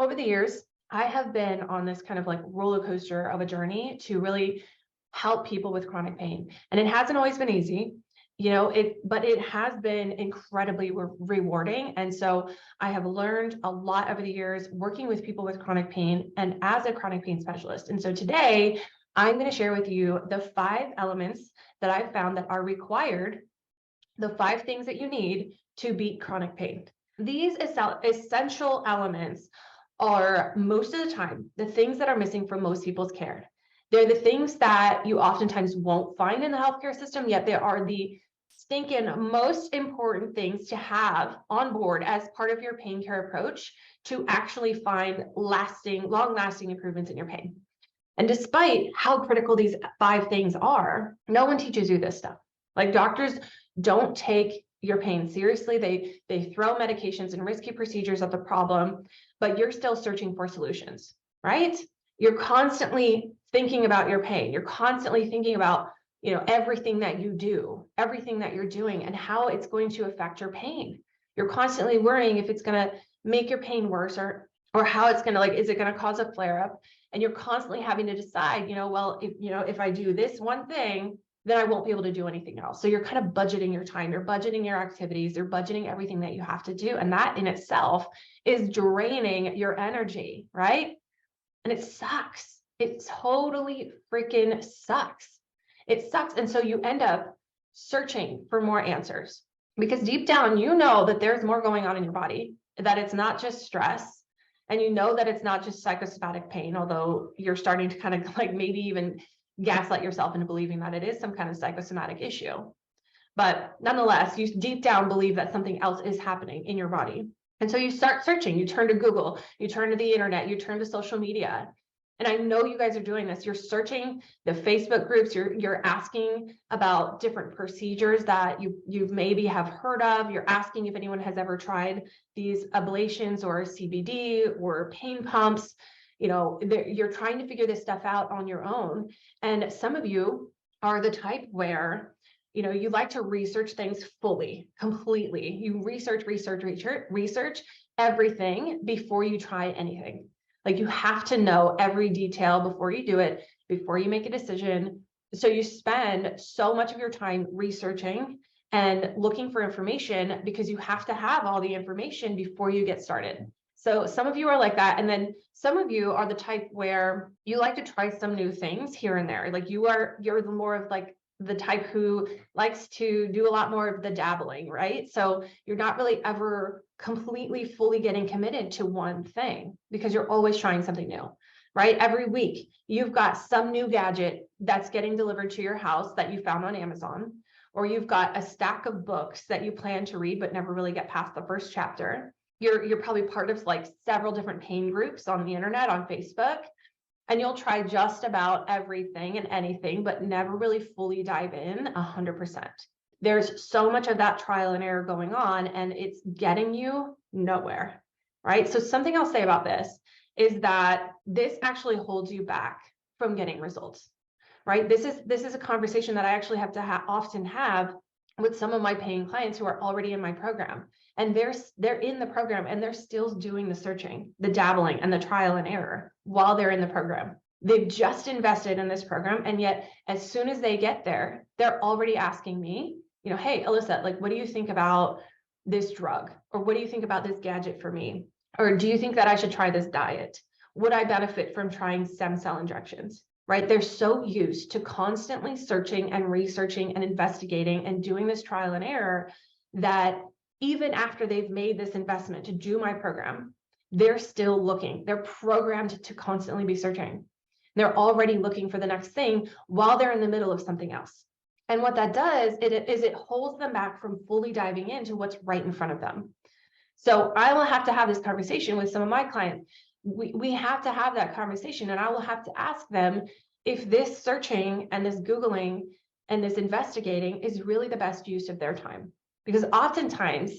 over the years, I have been on this kind of like roller coaster of a journey to really help people with chronic pain. And it hasn't always been easy, but it has been incredibly rewarding. And so I have learned a lot over the years working with people with chronic pain and as a chronic pain specialist. And so today I'm going to share with you the 5 elements that I've found that are required, the 5 things that you need to beat chronic pain. These essential elements are most of the time the things that are missing from most people's care. They're the things that you oftentimes won't find in the healthcare system, yet they are the stinking most important things to have on board as part of your pain care approach to actually find long-lasting improvements in your pain. And despite how critical these 5 things are, no one teaches you this stuff. Like, doctors don't take your pain seriously. They throw medications and risky procedures at the problem, but you're still searching for solutions, right? You're constantly thinking about your pain. You're constantly thinking about, everything that you do, everything that you're doing and how it's going to affect your pain. You're constantly worrying if it's going to make your pain worse or how it's going to, is it going to cause a flare up? And you're constantly having to decide, if I do this one thing, then I won't be able to do anything else. So you're kind of budgeting your time, you're budgeting your activities, you're budgeting everything that you have to do. And that in itself is draining your energy, right? And it sucks. It totally freaking sucks. It sucks. And so you end up searching for more answers because deep down, you know that there's more going on in your body, that it's not just stress. And you know that it's not just psychosomatic pain, although you're starting to kind of maybe even gaslight yourself into believing that it is some kind of psychosomatic issue. But nonetheless, you deep down believe that something else is happening in your body. And so you start searching, you turn to Google, you turn to the internet, you turn to social media. And I know you guys are doing this. You're searching the Facebook groups, you're asking about different procedures that you maybe have heard of. You're asking if anyone has ever tried these ablations or CBD or pain pumps. You're trying to figure this stuff out on your own. And some of you are the type where, you like to research things fully, completely. You research everything before you try anything. Like, you have to know every detail before you do it, before you make a decision. So you spend so much of your time researching and looking for information because you have to have all the information before you get started. So some of you are like that. And then some of you are the type where you like to try some new things here and there. Like, you're more of the type who likes to do a lot more of the dabbling, right? So you're not really ever completely fully getting committed to one thing because you're always trying something new, right? Every week you've got some new gadget that's getting delivered to your house that you found on Amazon, or you've got a stack of books that you plan to read but never really get past the first chapter. You're probably part of several different pain groups on the internet, on Facebook, and you'll try just about everything and anything, but never really fully dive in 100%. There's so much of that trial and error going on, and it's getting you nowhere, right? So something I'll say about this is that this actually holds you back from getting results, right? This is a conversation that I actually have to often have with some of my paying clients who are already in my program. And they're in the program and they're still doing the searching, the dabbling, and the trial and error while they're in the program. They've just invested in this program. And yet, as soon as they get there, they're already asking me, hey, Alyssa, what do you think about this drug? Or what do you think about this gadget for me? Or do you think that I should try this diet? Would I benefit from trying stem cell injections? Right? They're so used to constantly searching and researching and investigating and doing this trial and error that even after they've made this investment to do my program, they're still looking. They're programmed to constantly be searching. They're already looking for the next thing while they're in the middle of something else. And what that does is it holds them back from fully diving into what's right in front of them. So I will have to have this conversation with some of my clients. We have to have that conversation, and I will have to ask them if this searching and this Googling and this investigating is really the best use of their time. Because oftentimes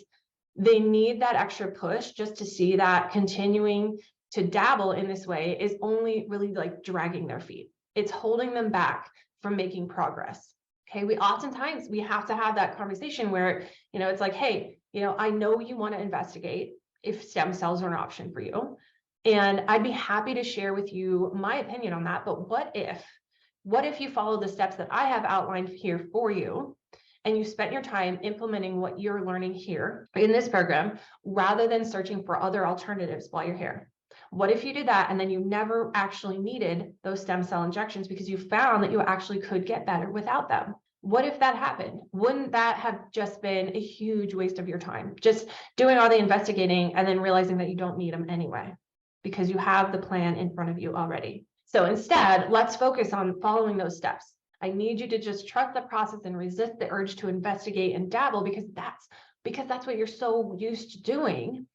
they need that extra push just to see that continuing to dabble in this way is only really dragging their feet. It's holding them back from making progress. Okay, we have to have that conversation where, it's hey, I know you want to investigate if stem cells are an option for you. And I'd be happy to share with you my opinion on that. But what if you follow the steps that I have outlined here for you, and you spent your time implementing what you're learning here in this program, rather than searching for other alternatives while you're here? What if you did that and then you never actually needed those stem cell injections because you found that you actually could get better without them? What if that happened? Wouldn't that have just been a huge waste of your time? Just doing all the investigating and then realizing that you don't need them anyway, because you have the plan in front of you already. So instead, let's focus on following those steps. I need you to just trust the process and resist the urge to investigate and dabble, because that's what you're so used to doing.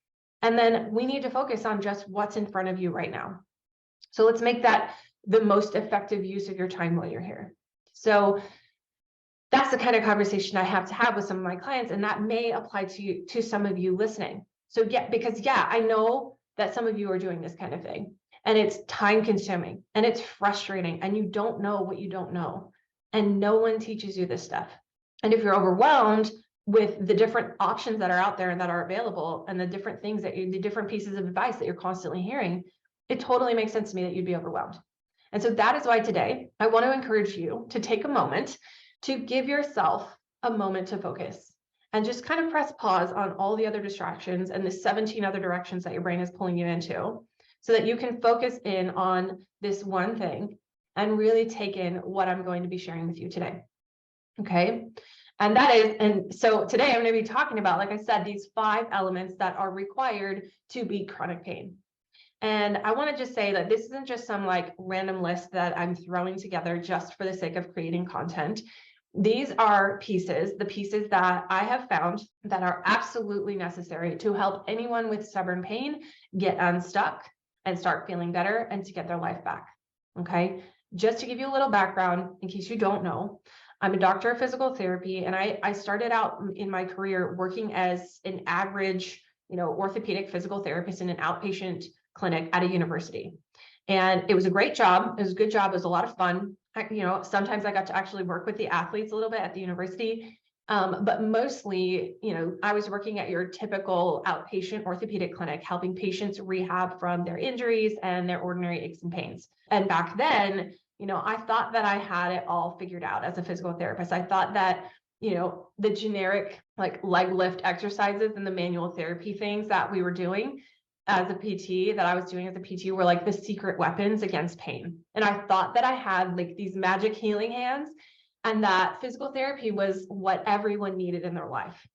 And then we need to focus on just what's in front of you right now. So let's make that the most effective use of your time while you're here. So that's the kind of conversation I have to have with some of my clients, and that may apply to some of you listening. So because I know that some of you are doing this kind of thing, and it's time consuming and it's frustrating, and you don't know what you don't know, and no one teaches you this stuff. And if you're overwhelmed with the different options that are out there and that are available, and the different things the different pieces of advice that you're constantly hearing, it totally makes sense to me that you'd be overwhelmed. And so that is why today I want to encourage you to take a moment to give yourself a moment to focus and just kind of press pause on all the other distractions and the 17 other directions that your brain is pulling you into, so that you can focus in on this one thing and really take in what I'm going to be sharing with you today. Okay. And so today I'm going to be talking about, like I said, these 5 elements that are required to beat chronic pain. And I want to just say that this isn't just some like random list that I'm throwing together just for the sake of creating content. These are the pieces that I have found that are absolutely necessary to help anyone with stubborn pain get unstuck and start feeling better and to get their life back. Okay. Just to give you a little background, in case you don't know, I'm a doctor of physical therapy, and I started out in my career working as an average, orthopedic physical therapist in an outpatient clinic at a university. And it was a great job. It was a good job. It was a lot of fun. Sometimes I got to actually work with the athletes a little bit at the university. But mostly, I was working at your typical outpatient orthopedic clinic, helping patients rehab from their injuries and their ordinary aches and pains. And back then, I thought that I had it all figured out as a physical therapist. I thought that, the generic like leg lift exercises and the manual therapy things that we were doing as a PT, that I was doing as a PT, were like the secret weapons against pain. And I thought that I had like these magic healing hands, and that physical therapy was what everyone needed in their life.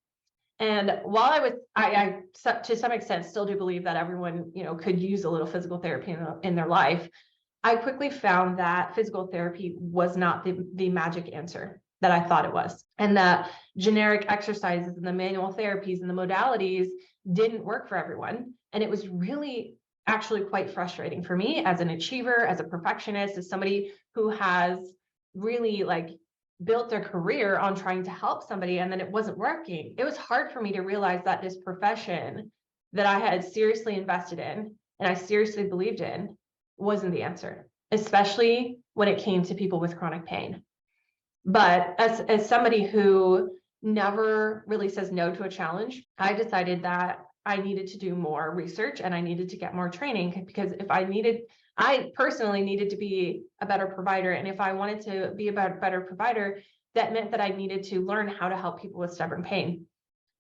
And while I to some extent still do believe that everyone, could use a little physical therapy in their life, I quickly found that physical therapy was not the magic answer that I thought it was. And that generic exercises and the manual therapies and the modalities didn't work for everyone. And it was really actually quite frustrating for me as an achiever, as a perfectionist, as somebody who has really like built their career on trying to help somebody, and then it wasn't working. It was hard for me to realize that this profession that I had seriously invested in and I seriously believed in wasn't the answer, especially when it came to people with chronic pain. But as somebody who never really says no to a challenge, I decided that I needed to do more research and I needed to get more training, because I personally needed to be a better provider. And if I wanted to be a better provider, that meant that I needed to learn how to help people with stubborn pain.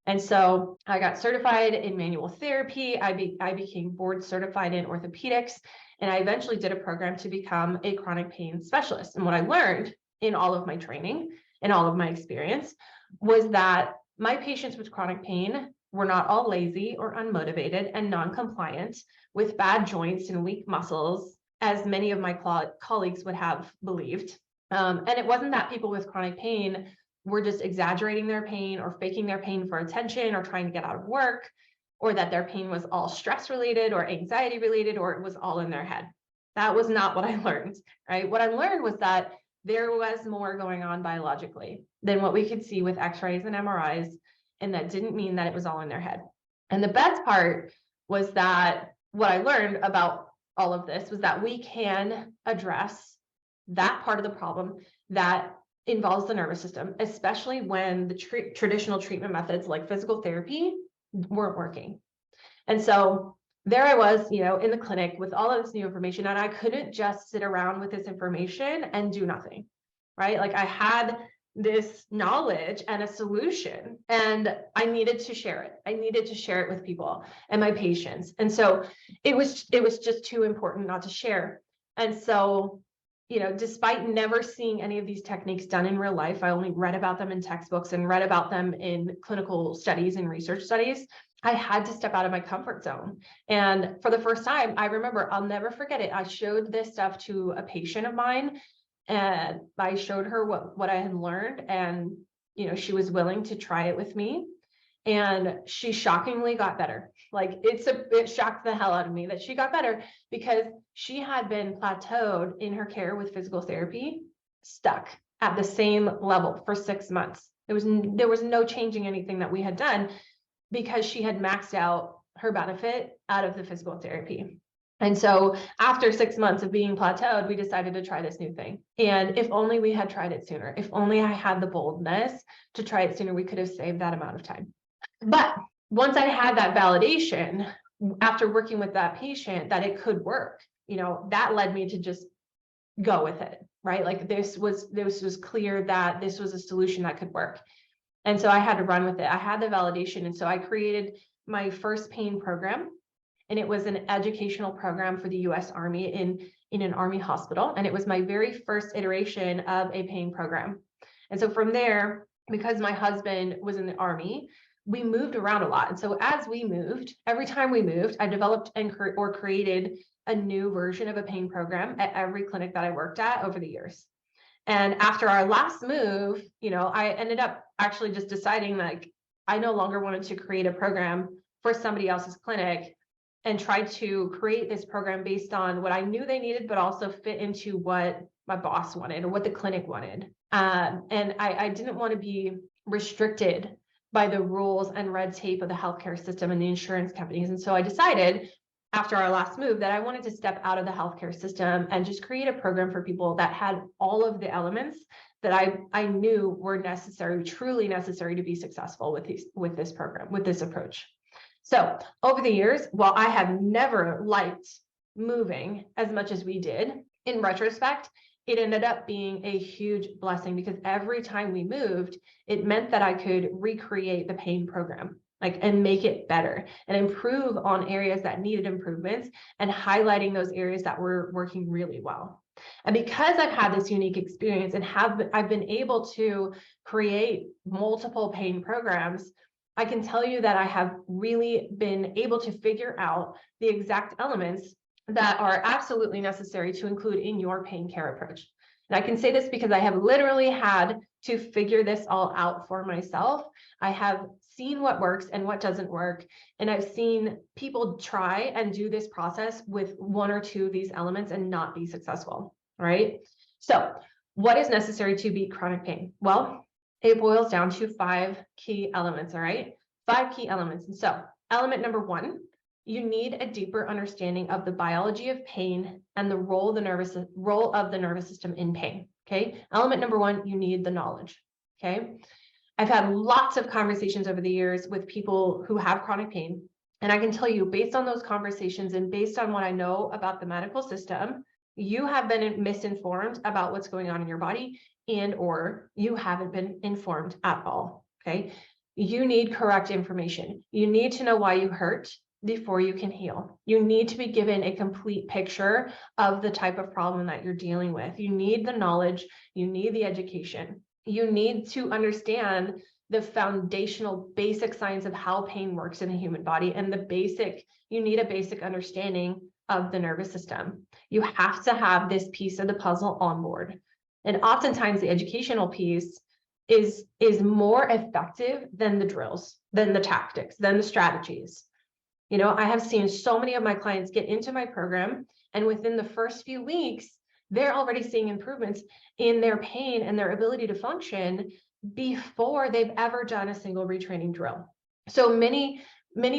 And so I got certified in manual therapy. I became board certified in orthopedics, and I eventually did a program to become a chronic pain specialist. And what I learned in all of my training and all of my experience was that my patients with chronic pain were not all lazy or unmotivated and non-compliant with bad joints and weak muscles, as many of my colleagues would have believed. And it wasn't that people with chronic pain were just exaggerating their pain or faking their pain for attention or trying to get out of work, or that their pain was all stress related or anxiety related, or it was all in their head. That was not what I learned, right? What I learned was that there was more going on biologically than what we could see with x-rays and MRIs. And that didn't mean that it was all in their head. And the best part was that what I learned about all of this was that we can address that part of the problem that involves the nervous system, especially when the traditional treatment methods like physical therapy weren't working. And so there I was, in the clinic with all of this new information, and I couldn't just sit around with this information and do nothing, right? Like I had this knowledge and a solution, and I needed to share it. I needed to share it with people and my patients. And so it was just too important not to share. And so, despite never seeing any of these techniques done in real life, I only read about them in textbooks and read about them in clinical studies and research studies. I had to step out of my comfort zone. And for the first time, I remember, I'll never forget it. I showed this stuff to a patient of mine, and I showed her what I had learned, and she was willing to try it with me, and she shockingly got better. Like it shocked the hell out of me that she got better, because she had been plateaued in her care with physical therapy, stuck at the same level for 6 months. There was no changing anything that we had done, because she had maxed out her benefit out of the physical therapy. And so after 6 months of being plateaued, we decided to try this new thing. And if only we had tried it sooner, if only I had the boldness to try it sooner, we could have saved that amount of time. But once I had that validation after working with that patient that it could work, that led me to just go with it, right? Like this was clear that this was a solution that could work. And so I had to run with it. I had the validation. And so I created my first pain program. And it was an educational program for the US Army in an Army hospital. And it was my very first iteration of a pain program. And so from there, because my husband was in the Army, we moved around a lot. And so as we moved, every time we moved, I developed or created a new version of a pain program at every clinic that I worked at over the years. And after our last move, I ended up actually just deciding like I no longer wanted to create a program for somebody else's clinic, and tried to create this program based on what I knew they needed, but also fit into what my boss wanted or what the clinic wanted. And I didn't want to be restricted by the rules and red tape of the healthcare system and the insurance companies. And so I decided after our last move that I wanted to step out of the healthcare system and just create a program for people that had all of the elements that I knew were necessary, truly necessary to be successful with this program, with this approach. So over the years, while I have never liked moving as much as we did, in retrospect, it ended up being a huge blessing, because every time we moved, it meant that I could recreate the pain program, and make it better and improve on areas that needed improvements, and highlighting those areas that were working really well. And because I've had this unique experience and I've been able to create multiple pain programs, I can tell you that I have really been able to figure out the exact elements that are absolutely necessary to include in your pain care approach. And I can say this because I have literally had to figure this all out for myself. I have seen what works and what doesn't work. And I've seen people try and do this process with one or two of these elements and not be successful, right? So what is necessary to beat chronic pain? Well, it boils down to 5 key elements, all right? 5 key elements. And so element number 1, you need a deeper understanding of the biology of pain and the role of the nervous system in pain, okay? Element number 1, you need the knowledge, okay? I've had lots of conversations over the years with people who have chronic pain, and I can tell you, based on those conversations and based on what I know about the medical system, you have been misinformed about what's going on in your body, and or you haven't been informed at all, okay? You need correct information. You need to know why you hurt before you can heal. You need to be given a complete picture of the type of problem that you're dealing with. You need the knowledge, you need the education. You need to understand the foundational basic science of how pain works in the human body, and you need a basic understanding of the nervous system. You have to have this piece of the puzzle on board. And oftentimes the educational piece is more effective than the drills, than the tactics, than the strategies. I have seen so many of my clients get into my program, and within the first few weeks, they're already seeing improvements in their pain and their ability to function before they've ever done a single retraining drill. So many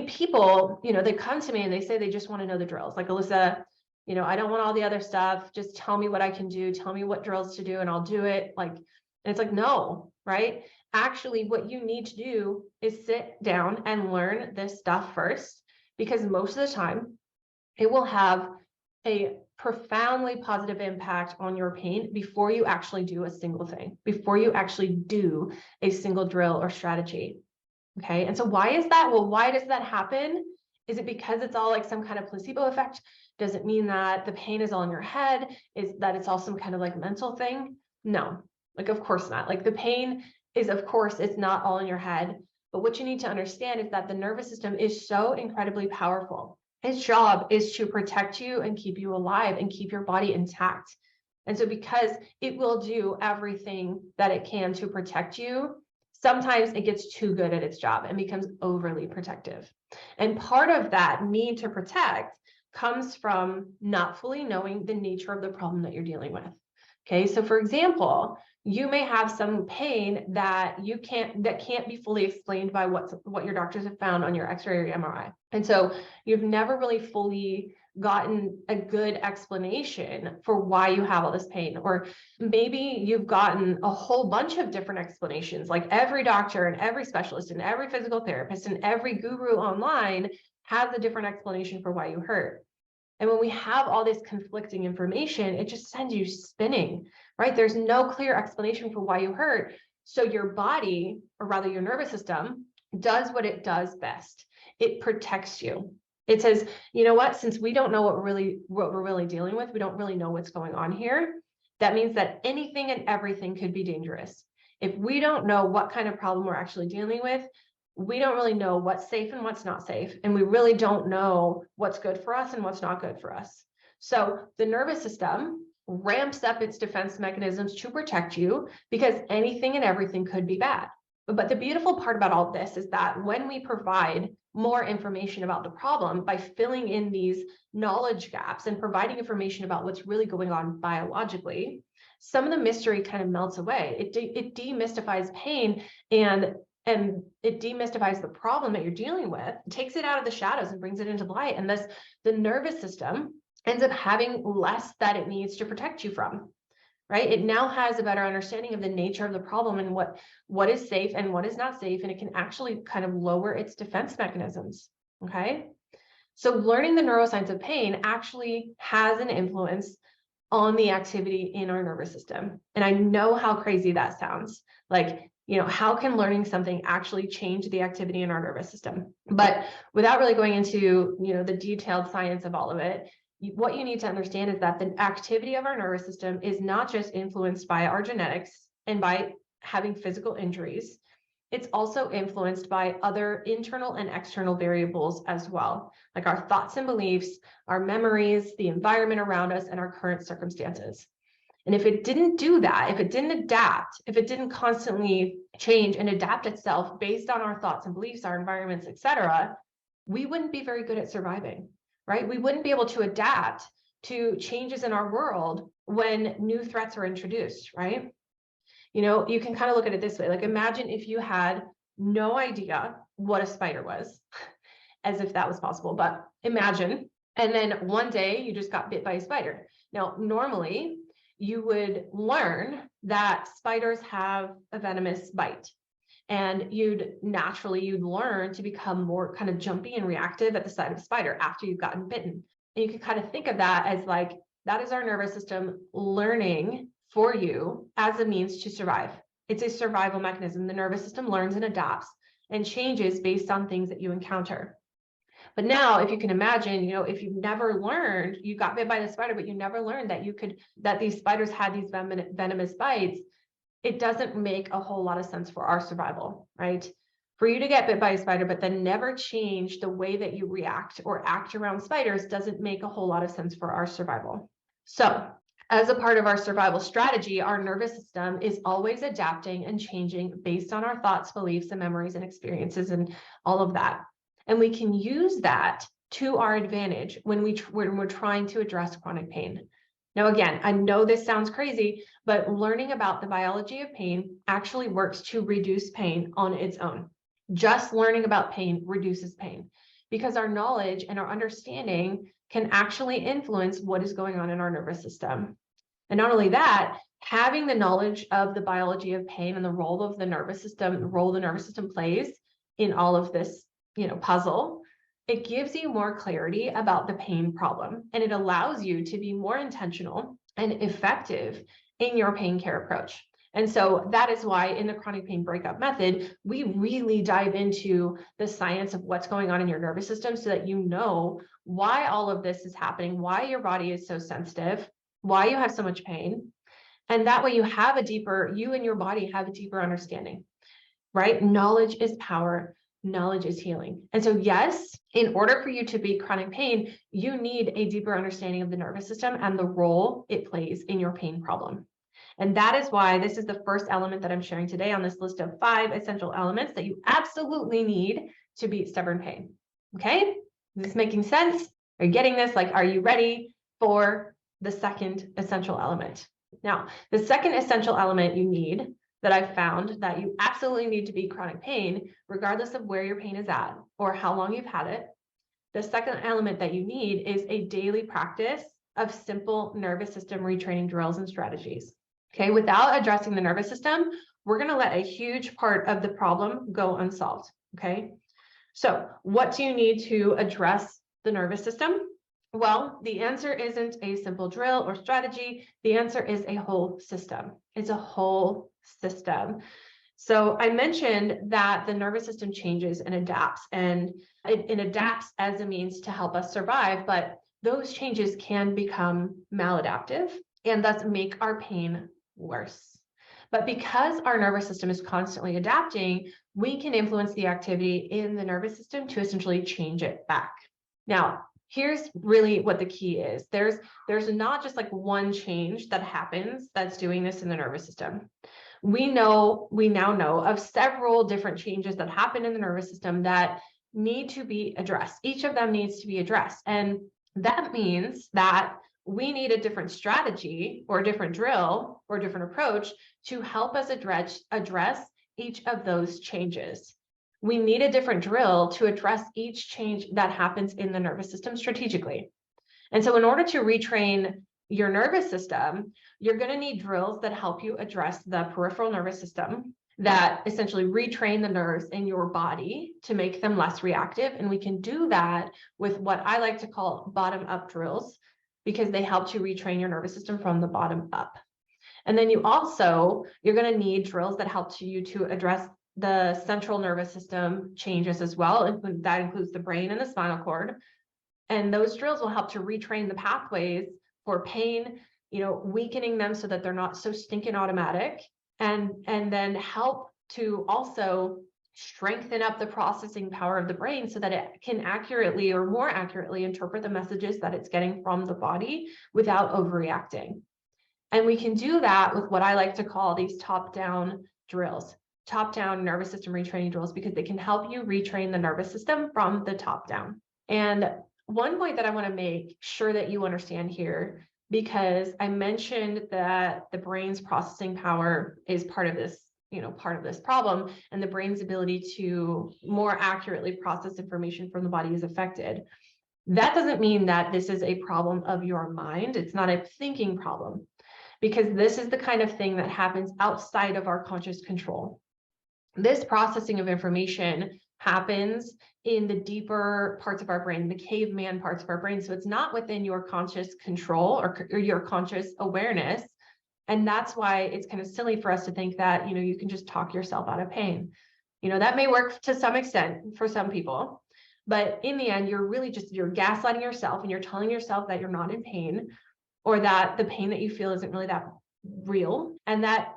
people, they come to me and they say they just want to know the drills. Like, Alyssa, I don't want all the other stuff. Just tell me what I can do. Tell me what drills to do and I'll do it. And it's like, no, right? Actually, what you need to do is sit down and learn this stuff first, because most of the time it will have a profoundly positive impact on your pain before you actually do a single thing, before you actually do a single drill or strategy. Okay. And so why is that? Well, why does that happen? Is it because it's all like some kind of placebo effect? Does it mean that the pain is all in your head? Is that it's all some kind of like mental thing? No, like, of course not. Like the pain is, of course, it's not all in your head. But what you need to understand is that the nervous system is so incredibly powerful. Its job is to protect you and keep you alive and keep your body intact. And so because it will do everything that it can to protect you, sometimes it gets too good at its job and becomes overly protective. And part of that need to protect comes from not fully knowing the nature of the problem that you're dealing with. Okay, so for example, you may have some pain that can't be fully explained by what your doctors have found on your X-ray or your MRI. And so you've never really fully gotten a good explanation for why you have all this pain. Or maybe you've gotten a whole bunch of different explanations, like every doctor and every specialist and every physical therapist and every guru online has a different explanation for why you hurt. And when we have all this conflicting information, it just sends you spinning, right? There's no clear explanation for why you hurt. So your body, or rather your nervous system, does what it does best. It protects you. It says, you know what, since we don't know what we're really dealing with, we don't really know what's going on here. That means that anything and everything could be dangerous. If we don't know what kind of problem we're actually dealing with, we don't really know what's safe and what's not safe. And we really don't know what's good for us and what's not good for us. So the nervous system ramps up its defense mechanisms to protect you because anything and everything could be bad. But the beautiful part about all this is that when we provide more information about the problem by filling in these knowledge gaps and providing information about what's really going on biologically, some of the mystery kind of melts away. It demystifies pain and it demystifies the problem that you're dealing with, takes it out of the shadows and brings it into light. And thus the nervous system ends up having less that it needs to protect you from, right? It now has a better understanding of the nature of the problem and what is safe and what is not safe. And it can actually kind of lower its defense mechanisms, okay? So learning the neuroscience of pain actually has an influence on the activity in our nervous system. And I know how crazy that sounds. Like, you know, how can learning something actually change the activity in our nervous system? But without really going into, you know, the detailed science of all of it, what you need to understand is that the activity of our nervous system is not just influenced by our genetics and by having physical injuries. It's also influenced by other internal and external variables as well, like our thoughts and beliefs, our memories, the environment around us, and our current circumstances. And if it didn't do that, if it didn't adapt, if it didn't constantly change and adapt itself based on our thoughts and beliefs, our environments, etc., we wouldn't be very good at surviving, right? We wouldn't be able to adapt to changes in our world when new threats are introduced, right? You know, you can kind of look at it this way. Like imagine if you had no idea what a spider was, as if that was possible, but imagine, and then one day you just got bit by a spider. Now, normally, you would learn that spiders have a venomous bite, and you'd learn to become more kind of jumpy and reactive at the sight of a spider after you've gotten bitten. And you could kind of think of that as like, that is our nervous system learning for you as a means to survive. It's a survival mechanism. The nervous system learns and adapts and changes based on things that you encounter. But now, if you can imagine, you know, if you've never learned, you got bit by the spider, but you never learned that these spiders had these venomous bites, it doesn't make a whole lot of sense for our survival, right? For you to get bit by a spider, but then never change the way that you react or act around spiders doesn't make a whole lot of sense for our survival. So, as a part of our survival strategy, our nervous system is always adapting and changing based on our thoughts, beliefs, and memories and experiences and all of that. And we can use that to our advantage when we're trying to address chronic pain. Now, again, I know this sounds crazy, but learning about the biology of pain actually works to reduce pain on its own. Just learning about pain reduces pain because our knowledge and our understanding can actually influence what is going on in our nervous system. And not only that, having the knowledge of the biology of pain and the role of the nervous system, the role the nervous system plays in all of this, you know, puzzle, it gives you more clarity about the pain problem, and it allows you to be more intentional and effective in your pain care approach. And so that is why in the chronic pain breakup method, we really dive into the science of what's going on in your nervous system so that you know why all of this is happening, why your body is so sensitive, why you have so much pain. And that way you and your body have a deeper understanding, right? Knowledge is power. Knowledge is healing. And so, yes, in order for you to beat chronic pain, you need a deeper understanding of the nervous system and the role it plays in your pain problem. And that is why this is the first element that I'm sharing today on this list of 5 essential elements that you absolutely need to beat stubborn pain. Okay? Is this making sense? Are you getting this? Like, are you ready for the second essential element? Now, the second essential element you need that I've found that you absolutely need to beat chronic pain, regardless of where your pain is at or how long you've had it. The second element that you need is a daily practice of simple nervous system retraining drills and strategies. Okay, without addressing the nervous system, we're going to let a huge part of the problem go unsolved. Okay, so what do you need to address the nervous system? Well, the answer isn't a simple drill or strategy. The answer is a whole system. It's a whole system. So I mentioned that the nervous system changes and adapts, and it adapts as a means to help us survive, but those changes can become maladaptive and thus make our pain worse. But because our nervous system is constantly adapting, we can influence the activity in the nervous system to essentially change it back. Now, here's really what the key is. There's not just like one change that happens that's doing this in the nervous system. We now know of several different changes that happen in the nervous system that need to be addressed. Each of them needs to be addressed. And that means that we need a different strategy or a different drill or a different approach to help us address each of those changes. We need a different drill to address each change that happens in the nervous system strategically. And so in order to retrain your nervous system, you're going to need drills that help you address the peripheral nervous system, that essentially retrain the nerves in your body to make them less reactive. And we can do that with what I like to call bottom-up drills, because they help to retrain your nervous system from the bottom up. And then you're going to need drills that help you to address the central nervous system changes as well. That includes the brain and the spinal cord. And those drills will help to retrain the pathways for pain, weakening them so that they're not so stinking automatic, and then help to also strengthen up the processing power of the brain so that it can accurately or more accurately interpret the messages that it's getting from the body without overreacting. And we can do that with what I like to call these top-down drills, top-down nervous system retraining drills, because they can help you retrain the nervous system from the top down. And one point that I want to make sure that you understand here, because I mentioned that the brain's processing power is part of this problem, and the brain's ability to more accurately process information from the body is affected. That doesn't mean that this is a problem of your mind. It's not a thinking problem, because this is the kind of thing that happens outside of our conscious control. This processing of information happens in the deeper parts of our brain, the caveman parts of our brain. So it's not within your conscious control or your conscious awareness. And that's why it's kind of silly for us to think that, you can just talk yourself out of pain. That may work to some extent for some people, but in the end, you're gaslighting yourself, and you're telling yourself that you're not in pain, or that the pain that you feel isn't really that real, and that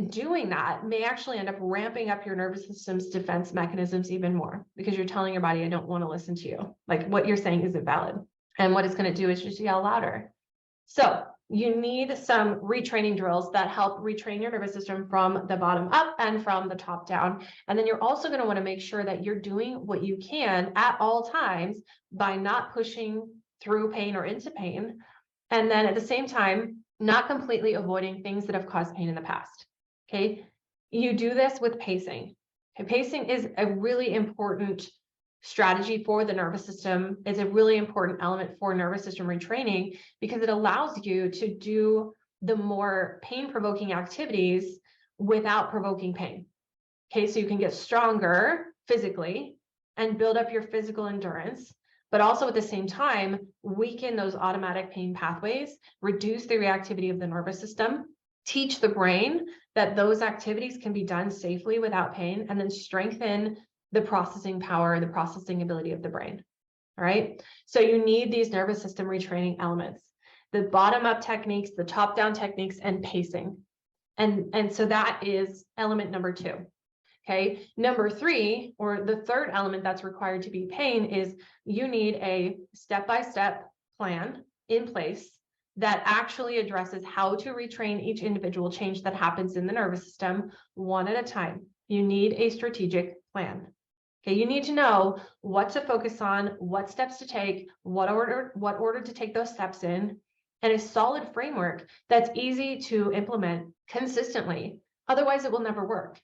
doing that may actually end up ramping up your nervous system's defense mechanisms even more, because you're telling your body, I don't want to listen to you. Like, what you're saying isn't valid. And what it's going to do is just yell louder. So you need some retraining drills that help retrain your nervous system from the bottom up and from the top down. And then you're also going to want to make sure that you're doing what you can at all times by not pushing through pain or into pain. And then at the same time, not completely avoiding things that have caused pain in the past. Okay, you do this with pacing. Okay, pacing is a really important strategy for the nervous system. It's a really important element for nervous system retraining, because it allows you to do the more pain-provoking activities without provoking pain. Okay, so you can get stronger physically and build up your physical endurance, but also at the same time, weaken those automatic pain pathways, reduce the reactivity of the nervous system, teach the brain that those activities can be done safely without pain, and then strengthen the processing power, the processing ability of the brain. All right. So you need these nervous system retraining elements, the bottom-up techniques, the top-down techniques, and pacing. And so that is element number 2. Okay. Number 3, or the third element that's required to beat pain, is you need a step-by-step plan in place that actually addresses how to retrain each individual change that happens in the nervous system one at a time. You need a strategic plan. Okay, you need to know what to focus on, what steps to take, what order to take those steps in, and a solid framework that's easy to implement consistently. Otherwise, it will never work.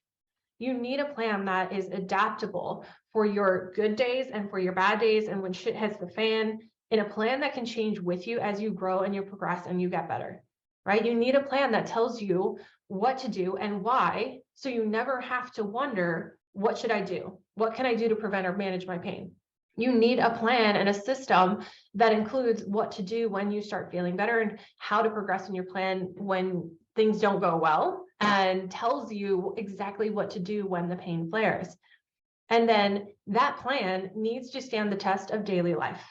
You need a plan that is adaptable for your good days and for your bad days, and when shit hits the fan, in a plan that can change with you as you grow and you progress and you get better, right? You need a plan that tells you what to do and why, so you never have to wonder, what should I do? What can I do to prevent or manage my pain? You need a plan and a system that includes what to do when you start feeling better and how to progress in your plan when things don't go well, and tells you exactly what to do when the pain flares. And then that plan needs to stand the test of daily life.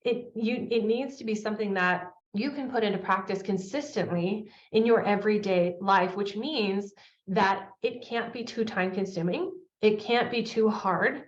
It needs to be something that you can put into practice consistently in your everyday life, which means that it can't be too time consuming. It can't be too hard.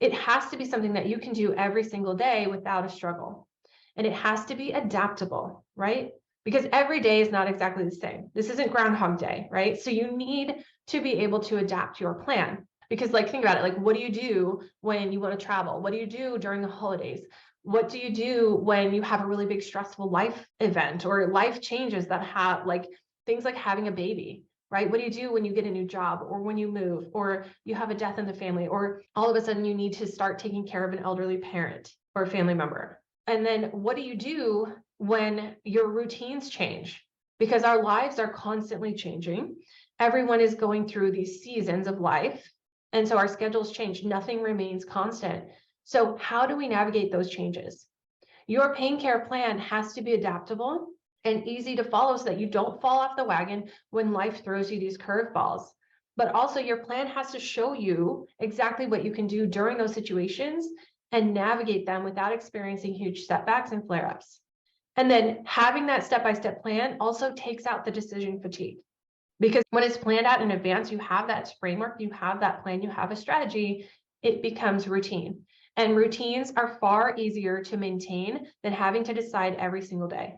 It has to be something that you can do every single day without a struggle. And it has to be adaptable, right? Because every day is not exactly the same. This isn't Groundhog Day, right? So you need to be able to adapt your plan. Because think about it, what do you do when you want to travel? What do you do during the holidays? What do you do when you have a really big stressful life event or life changes that have things like having a baby, right? What do you do when you get a new job or when you move or you have a death in the family, or all of a sudden you need to start taking care of an elderly parent or a family member? And then what do you do when your routines change? Because our lives are constantly changing. Everyone is going through these seasons of life. And so our schedules change. Nothing remains constant. So how do we navigate those changes? Your pain care plan has to be adaptable and easy to follow so that you don't fall off the wagon when life throws you these curveballs. But also your plan has to show you exactly what you can do during those situations and navigate them without experiencing huge setbacks and flare-ups. And then having that step-by-step plan also takes out the decision fatigue. Because when it's planned out in advance, you have that framework, you have that plan, you have a strategy, it becomes routine. And routines are far easier to maintain than having to decide every single day.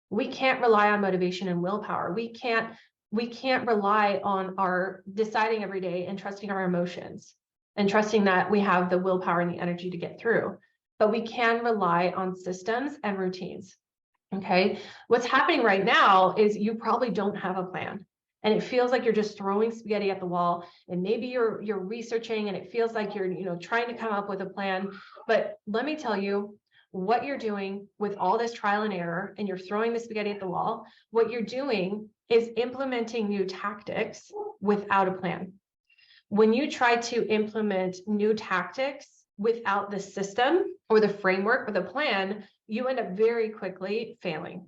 We can't rely on motivation and willpower. We can't rely on our deciding every day and trusting our emotions and trusting that we have the willpower and the energy to get through. But we can rely on systems and routines. Okay. What's happening right now is you probably don't have a plan. And it feels like you're just throwing spaghetti at the wall, and maybe you're researching, and it feels like you're trying to come up with a plan. But let me tell you, what you're doing with all this trial and error, and you're throwing the spaghetti at the wall, what you're doing is implementing new tactics without a plan. When you try to implement new tactics without the system or the framework or the plan, you end up very quickly failing.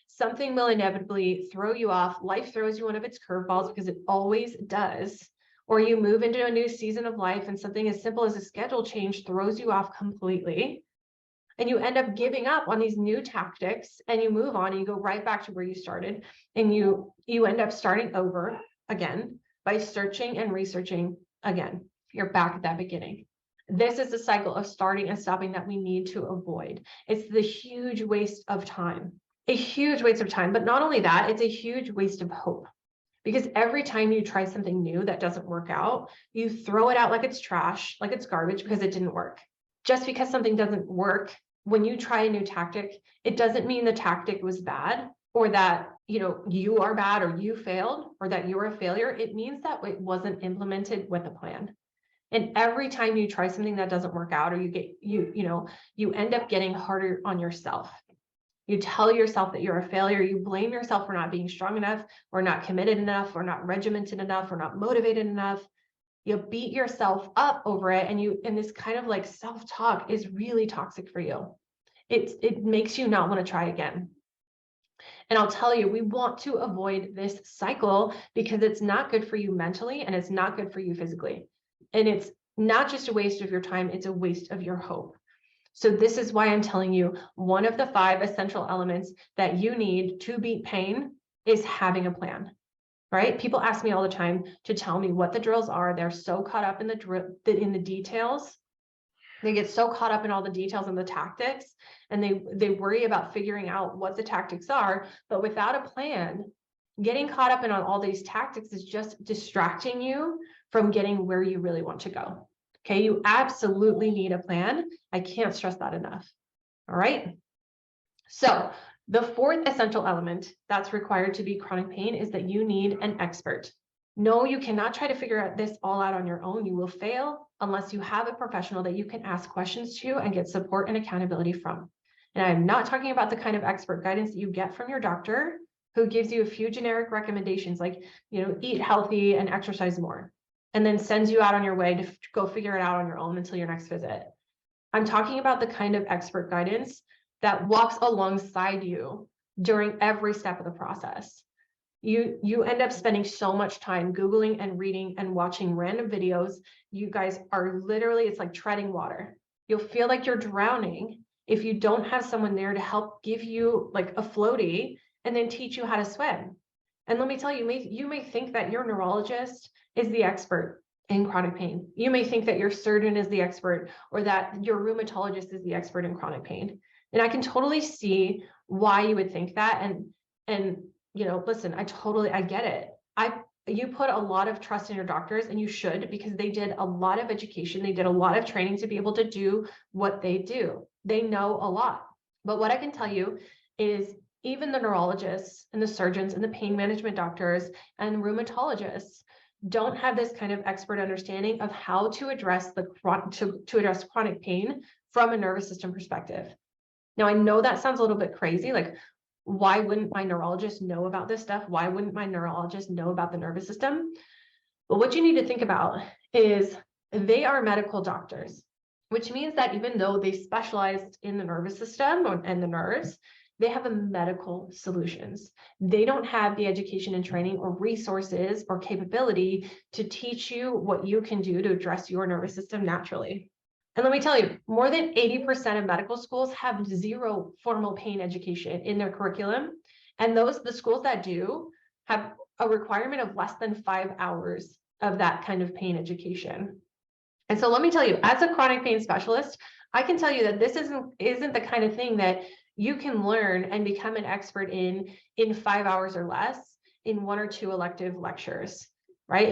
Something will inevitably throw you off. Life throws you one of its curveballs, because it always does. Or you move into a new season of life and something as simple as a schedule change throws you off completely. And you end up giving up on these new tactics, and you move on and you go right back to where you started. And you end up starting over again by searching and researching again. You're back at that beginning. This is the cycle of starting and stopping that we need to avoid. It's the huge waste of time. A huge waste of time. But not only that, it's a huge waste of hope. Because every time you try something new that doesn't work out, you throw it out like it's trash, like it's garbage, because it didn't work. Just because something doesn't work, when you try a new tactic, it doesn't mean the tactic was bad, or that you are bad, or you failed, or that you're a failure. It means that it wasn't implemented with a plan. And every time you try something that doesn't work out, or you end up getting harder on yourself. You tell yourself that you're a failure. You blame yourself for not being strong enough, or not committed enough, or not regimented enough, or not motivated enough. You beat yourself up over it, and this kind of like self-talk is really toxic for you. It makes you not want to try again. And I'll tell you, we want to avoid this cycle because it's not good for you mentally and it's not good for you physically. And it's not just a waste of your time, it's a waste of your hope. So this is why I'm telling you, one of the 5 essential elements that you need to beat pain is having a plan, right? People ask me all the time to tell me what the drills are. They're so caught up in the details. They get so caught up in all the details and the tactics, and they worry about figuring out what the tactics are. But without a plan, getting caught up in on all these tactics is just distracting you from getting where you really want to go. Okay, you absolutely need a plan. I can't stress that enough. All right. So the 4th essential element that's required to beat chronic pain is that you need an expert. No, you cannot try to figure out this all out on your own. You will fail unless you have a professional that you can ask questions to and get support and accountability from. And I'm not talking about the kind of expert guidance that you get from your doctor who gives you a few generic recommendations like, eat healthy and exercise more, and then sends you out on your way to go figure it out on your own until your next visit. I'm talking about the kind of expert guidance that walks alongside you during every step of the process. You end up spending so much time Googling and reading and watching random videos. You guys are literally, it's like treading water. You'll feel like you're drowning if you don't have someone there to help give you like a floaty and then teach you how to swim. And let me tell you, you may think that your neurologist is the expert in chronic pain. You may think that your surgeon is the expert or that your rheumatologist is the expert in chronic pain. And I can totally see why you would think that. And listen, I get it. You put a lot of trust in your doctors, and you should, because they did a lot of education. They did a lot of training to be able to do what they do. They know a lot. But what I can tell you is even the neurologists and the surgeons and the pain management doctors and rheumatologists don't have this kind of expert understanding of how to address address chronic pain from a nervous system perspective. Now, I know that sounds a little bit crazy. Like, why wouldn't my neurologist know about this stuff? Why wouldn't my neurologist know about the nervous system? But what you need to think about is they are medical doctors, which means that even though they specialized in the nervous system and the nerves, they have a medical solutions. They don't have the education and training or resources or capability to teach you what you can do to address your nervous system naturally. And let me tell you, more than 80% of medical schools have 0 formal pain education in their curriculum. And the schools that do have a requirement of less than 5 hours of that kind of pain education. And so let me tell you, as a chronic pain specialist, I can tell you that this isn't the kind of thing that you can learn and become an expert in 5 hours or less in 1 or 2 elective lectures, right?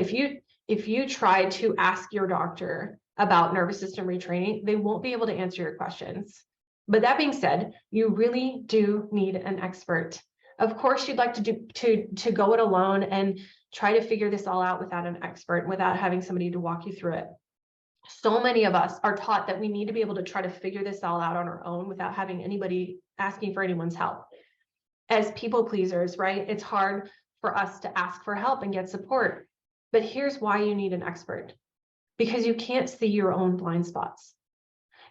If you try to ask your doctor about nervous system retraining, they won't be able to answer your questions. But that being said, you really do need an expert. Of course, you'd like to go it alone and try to figure this all out without an expert, without having somebody to walk you through it. So many of us are taught that we need to be able to try to figure this all out on our own without having anybody asking for anyone's help. As people pleasers, right? It's hard for us to ask for help and get support. But here's why you need an expert. Because you can't see your own blind spots.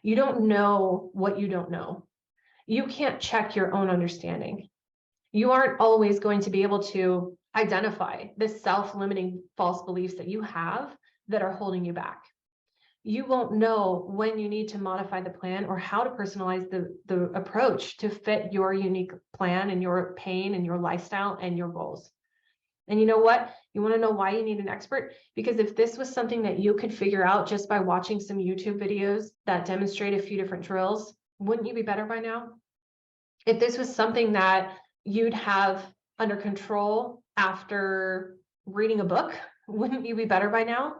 You don't know what you don't know. You can't check your own understanding. You aren't always going to be able to identify the self-limiting false beliefs that you have that are holding you back. You won't know when you need to modify the plan or how to personalize the approach to fit your unique plan and your pain and your lifestyle and your goals. And you know what? You want to know why you need an expert? Because if this was something that you could figure out just by watching some YouTube videos that demonstrate a few different drills, wouldn't you be better by now? If this was something that you'd have under control after reading a book, wouldn't you be better by now?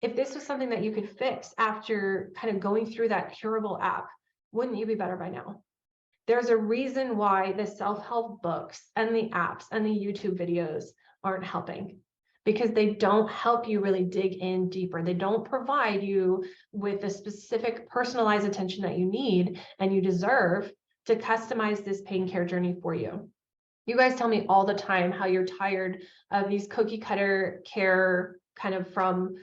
If this was something that you could fix after kind of going through that curable app, wouldn't you be better by now? There's a reason why the self-help books and the apps and the YouTube videos aren't helping, because they don't help you really dig in deeper. They don't provide you with the specific personalized attention that you need and you deserve to customize this pain care journey for you. You guys tell me all the time how you're tired of these cookie cutter care kind of from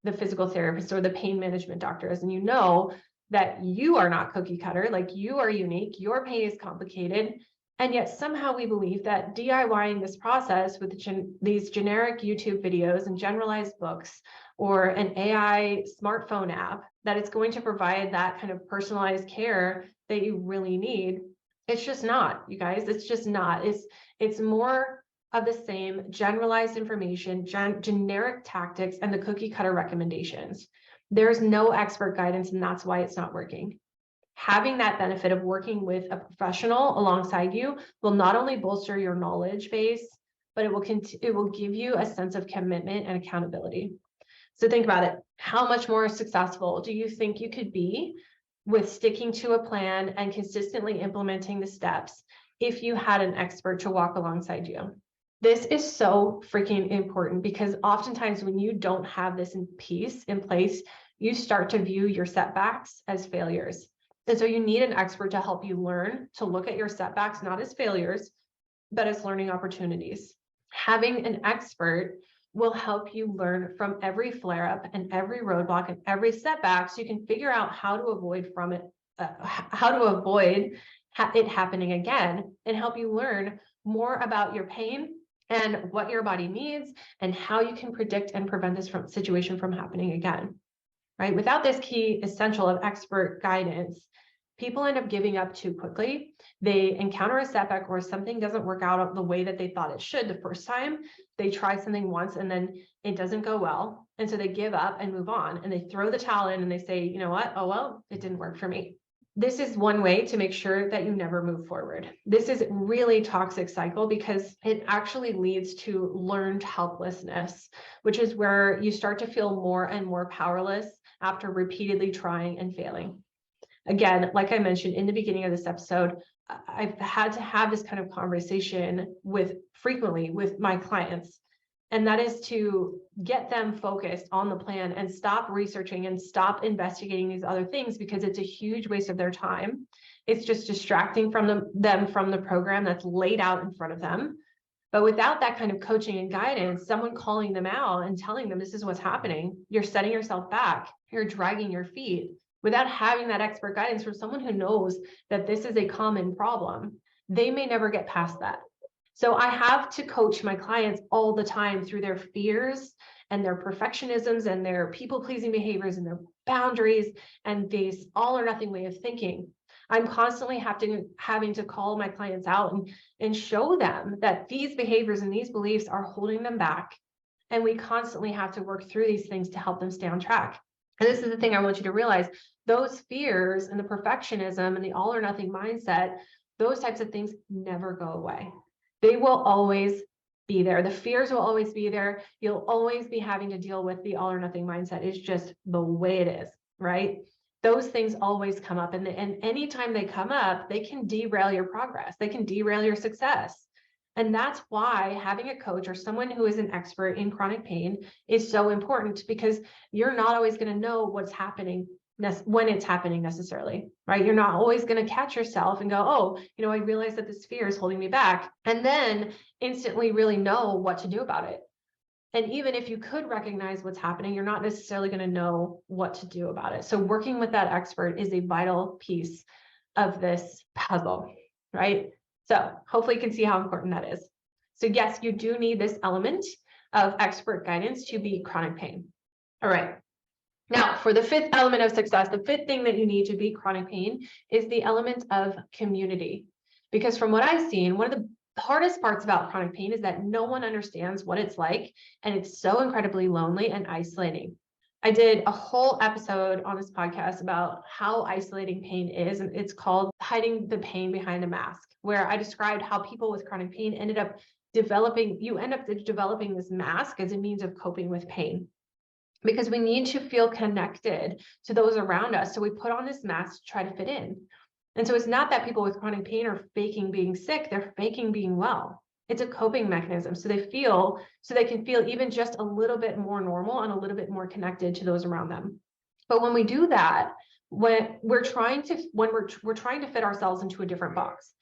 the physical therapist or the pain management doctors, and you know that you are not cookie cutter, like you are unique, your pain is complicated. And yet somehow we believe that DIYing this process with these generic YouTube videos and generalized books or an AI smartphone app, that it's going to provide that kind of personalized care that you really need. It's just not, you guys, it's just not. It's more of the same generalized information, generic tactics, and the cookie cutter recommendations. There's no expert guidance, and that's why it's not working. Having that benefit of working with a professional alongside you will not only bolster your knowledge base, but it will give you a sense of commitment and accountability. So think about it. How much more successful do you think you could be with sticking to a plan and consistently implementing the steps if you had an expert to walk alongside you? This is so freaking important, because oftentimes when you don't have this in place, you start to view your setbacks as failures. And so you need an expert to help you learn to look at your setbacks, not as failures, but as learning opportunities. Having an expert will help you learn from every flare up and every roadblock and every setback, so you can figure out how to avoid it happening again, and help you learn more about your pain and what your body needs and how you can predict and prevent this situation from happening again, right? Without this key essential of expert guidance, people end up giving up too quickly. They encounter a setback or something doesn't work out the way that they thought it should the first time. They try something once and then it doesn't go well. And so they give up and move on, and they throw the towel in and they say, you know what? Oh, well, it didn't work for me. This is one way to make sure that you never move forward. This is really toxic cycle, because it actually leads to learned helplessness, which is where you start to feel more and more powerless after repeatedly trying and failing. Again, like I mentioned in the beginning of this episode, I've had to have this kind of conversation frequently with my clients. And that is to get them focused on the plan and stop researching and stop investigating these other things, because it's a huge waste of their time. It's just distracting from them from the program that's laid out in front of them. But without that kind of coaching and guidance, someone calling them out and telling them this is what's happening, you're setting yourself back, you're dragging your feet. Without having that expert guidance from someone who knows that this is a common problem, they may never get past that. So I have to coach my clients all the time through their fears and their perfectionisms and their people-pleasing behaviors and their boundaries and this all or nothing way of thinking. I'm constantly having to call my clients out and show them that these behaviors and these beliefs are holding them back. And we constantly have to work through these things to help them stay on track. And this is the thing I want you to realize: those fears and the perfectionism and the all or nothing mindset, those types of things never go away. They will always be there. The fears will always be there. You'll always be having to deal with the all or nothing mindset. It's just the way it is, right? Those things always come up. And anytime they come up, they can derail your progress. They can derail your success. And that's why having a coach or someone who is an expert in chronic pain is so important, because you're not always going to know what's happening when it's happening necessarily, right? You're not always going to catch yourself and go, oh, I realize that this fear is holding me back, and then instantly really know what to do about it. And even if you could recognize what's happening, you're not necessarily going to know what to do about it. So working with that expert is a vital piece of this puzzle, right? So hopefully you can see how important that is. So yes, you do need this element of expert guidance to beat chronic pain. All right. Now, for the fifth element of success, the fifth thing that you need to beat chronic pain is the element of community. Because from what I've seen, one of the hardest parts about chronic pain is that no one understands what it's like, and it's so incredibly lonely and isolating. I did a whole episode on this podcast about how isolating pain is, and it's called Hiding the Pain Behind a Mask, where I described how people with chronic pain end up developing this mask as a means of coping with pain. Because we need to feel connected to those around us. So we put on this mask to try to fit in. And so it's not that people with chronic pain are faking being sick, they're faking being well. It's a coping mechanism. So they can feel even just a little bit more normal and a little bit more connected to those around them. But when we do that, when we're trying to fit ourselves into a different box,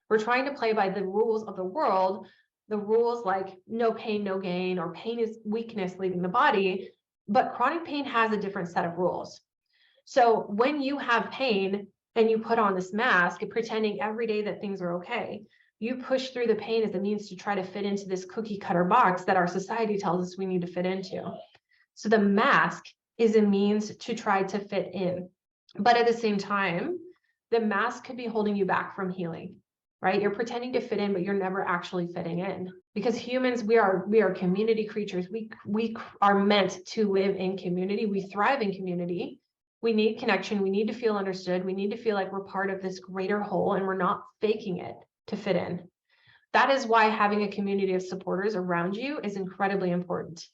we're trying to play by the rules of the world, the rules like no pain, no gain, or pain is weakness leaving the body. But chronic pain has a different set of rules. So when you have pain and you put on this mask and pretending every day that things are okay, you push through the pain as a means to try to fit into this cookie cutter box that our society tells us we need to fit into. So the mask is a means to try to fit in. But at the same time, the mask could be holding you back from healing, right? You're pretending to fit in, but you're never actually fitting in. Because humans, we are community creatures. We are meant to live in community. We thrive in community. We need connection. We need to feel understood. We need to feel like we're part of this greater whole and we're not faking it to fit in. That is why having a community of supporters around you is incredibly important.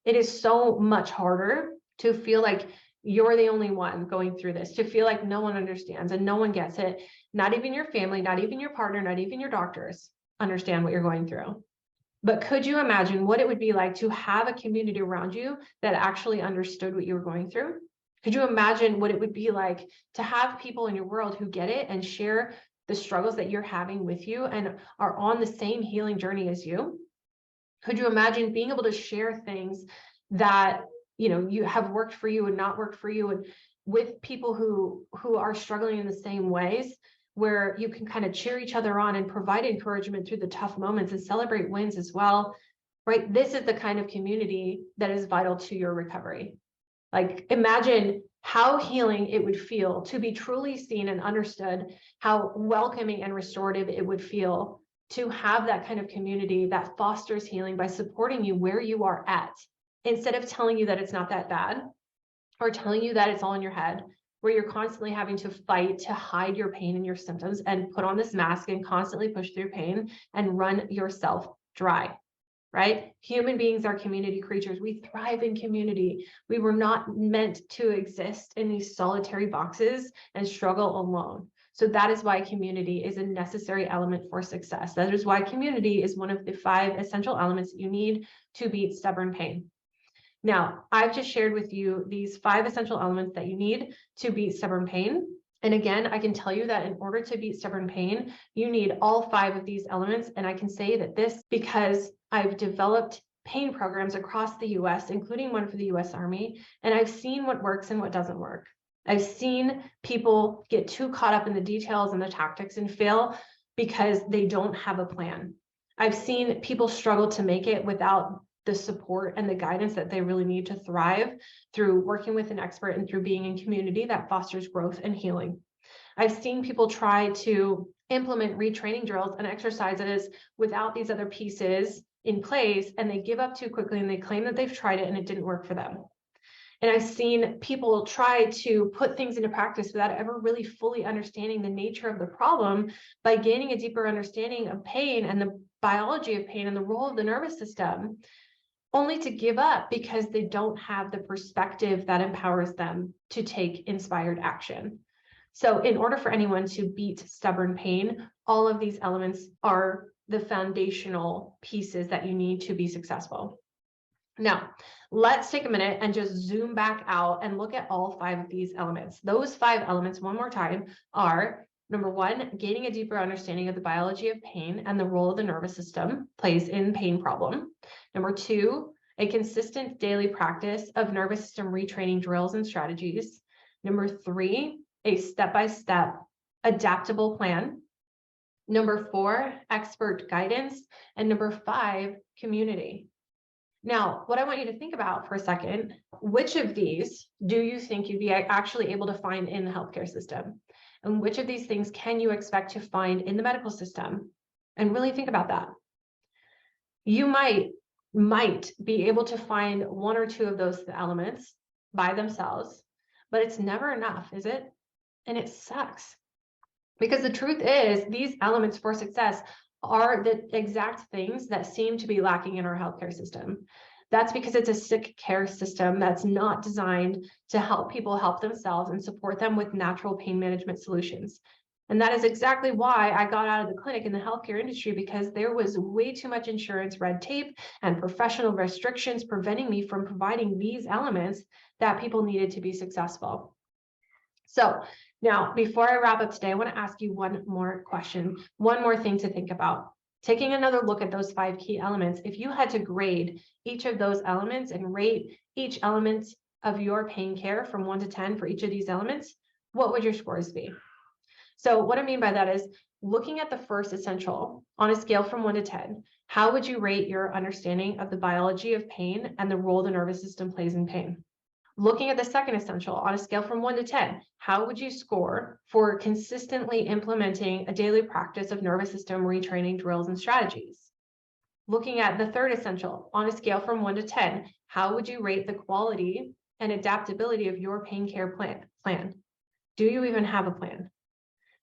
It is so much harder to feel like you're the only one going through this, to feel like no one understands and no one gets it. Not even your family, not even your partner, not even your doctors understand what you're going through. But could you imagine what it would be like to have a community around you that actually understood what you were going through? Could you imagine what it would be like to have people in your world who get it and share the struggles that you're having with you and are on the same healing journey as you? Could you imagine being able to share things that you have worked for you and not worked for you, and with people who are struggling in the same ways, where you can kind of cheer each other on and provide encouragement through the tough moments and celebrate wins as well, right? This is the kind of community that is vital to your recovery. Like, imagine how healing it would feel to be truly seen and understood, how welcoming and restorative it would feel to have that kind of community that fosters healing by supporting you where you are at, instead of telling you that it's not that bad or telling you that it's all in your head, where you're constantly having to fight to hide your pain and your symptoms and put on this mask and constantly push through pain and run yourself dry, right? Human beings are community creatures. We thrive in community. We were not meant to exist in these solitary boxes and struggle alone. So that is why community is a necessary element for success. That is why community is one of the 5 essential elements that you need to beat stubborn pain. Now, I've just shared with you these 5 essential elements that you need to beat stubborn pain. And again, I can tell you that in order to beat stubborn pain, you need all 5 of these elements. And I can say that this because I've developed pain programs across the US, including one for the US Army, and I've seen what works and what doesn't work. I've seen people get too caught up in the details and the tactics and fail because they don't have a plan. I've seen people struggle to make it without the support and the guidance that they really need to thrive through working with an expert and through being in community that fosters growth and healing. I've seen people try to implement retraining drills and exercises without these other pieces in place, and they give up too quickly and they claim that they've tried it and it didn't work for them. And I've seen people try to put things into practice without ever really fully understanding the nature of the problem by gaining a deeper understanding of pain and the biology of pain and the role of the nervous system, only to give up because they don't have the perspective that empowers them to take inspired action. So in order for anyone to beat stubborn pain, all of these elements are the foundational pieces that you need to be successful. Now, let's take a minute and just zoom back out and look at all 5 of these elements. Those 5 elements, one more time, are number 1, gaining a deeper understanding of the biology of pain and the role of the nervous system plays in pain problem. Number 2, a consistent daily practice of nervous system retraining drills and strategies. Number 3, a step-by-step adaptable plan. Number 4, expert guidance. And number 5, community. Now, what I want you to think about for a second, which of these do you think you'd be actually able to find in the healthcare system? And which of these things can you expect to find in the medical system? And really think about that. You might be able to find 1 or 2 of those elements by themselves, but it's never enough, is it? And it sucks. Because the truth is, these elements for success are the exact things that seem to be lacking in our healthcare system. That's because it's a sick care system that's not designed to help people help themselves and support them with natural pain management solutions. And that is exactly why I got out of the clinic in the healthcare industry, because there was way too much insurance red tape and professional restrictions preventing me from providing these elements that people needed to be successful. So now, before I wrap up today, I want to ask you one more question, one more thing to think about. Taking another look at those 5 key elements, if you had to grade each of those elements and rate each element of your pain care from 1 to 10 for each of these elements, what would your scores be? So what I mean by that is looking at the first essential on a scale from 1 to 10, how would you rate your understanding of the biology of pain and the role the nervous system plays in pain? Looking at the second essential on a scale from 1 to 10, how would you score for consistently implementing a daily practice of nervous system retraining drills and strategies? Looking at the third essential on a scale from 1 to 10, how would you rate the quality and adaptability of your pain care plan? Do you even have a plan,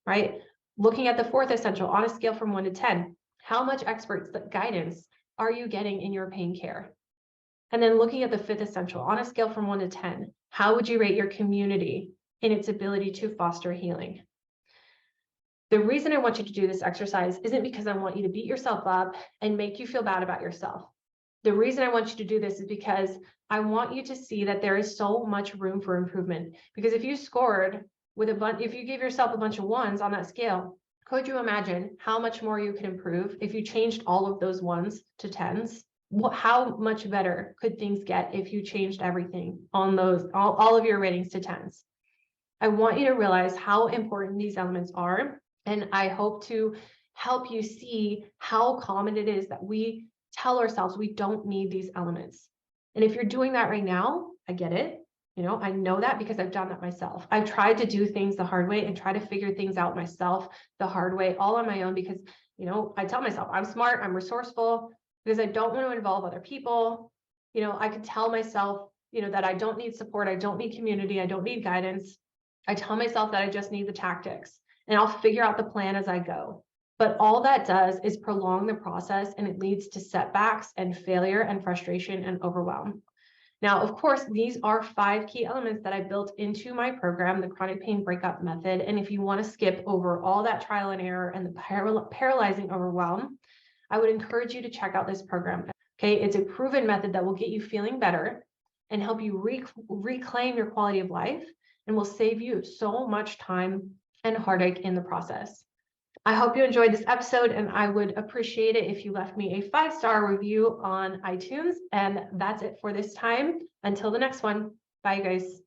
right? Looking at the fourth essential on a scale from 1 to 10, how much expert guidance are you getting in your pain care? And then looking at the fifth essential on a scale from 1 to 10, how would you rate your community in its ability to foster healing? The reason I want you to do this exercise isn't because I want you to beat yourself up and make you feel bad about yourself. The reason I want you to do this is because I want you to see that there is so much room for improvement. Because if you scored with if you gave yourself a bunch of 1s on that scale, could you imagine how much more you could improve if you changed all of those 1s to 10s? How much better could things get if you changed everything on those, all of your ratings to 10s? I want you to realize how important these elements are. And I hope to help you see how common it is that we tell ourselves we don't need these elements. And if you're doing that right now, I get it. I know that because I've done that myself. I've tried to do things the hard way and try to figure things out myself the hard way, all on my own, because, I tell myself I'm smart, I'm resourceful, because I don't want to involve other people. I could tell myself, that I don't need support, I don't need community, I don't need guidance. I tell myself that I just need the tactics and I'll figure out the plan as I go. But all that does is prolong the process, and it leads to setbacks and failure and frustration and overwhelm. Now, of course, these are 5 key elements that I built into my program, the Chronic Pain Breakup Method. And if you want to skip over all that trial and error and the paralyzing overwhelm, I would encourage you to check out this program. Okay, it's a proven method that will get you feeling better and help you reclaim your quality of life, and will save you so much time and heartache in the process. I hope you enjoyed this episode, and I would appreciate it if you left me a 5-star review on iTunes. And that's it for this time. Until the next one. Bye, guys.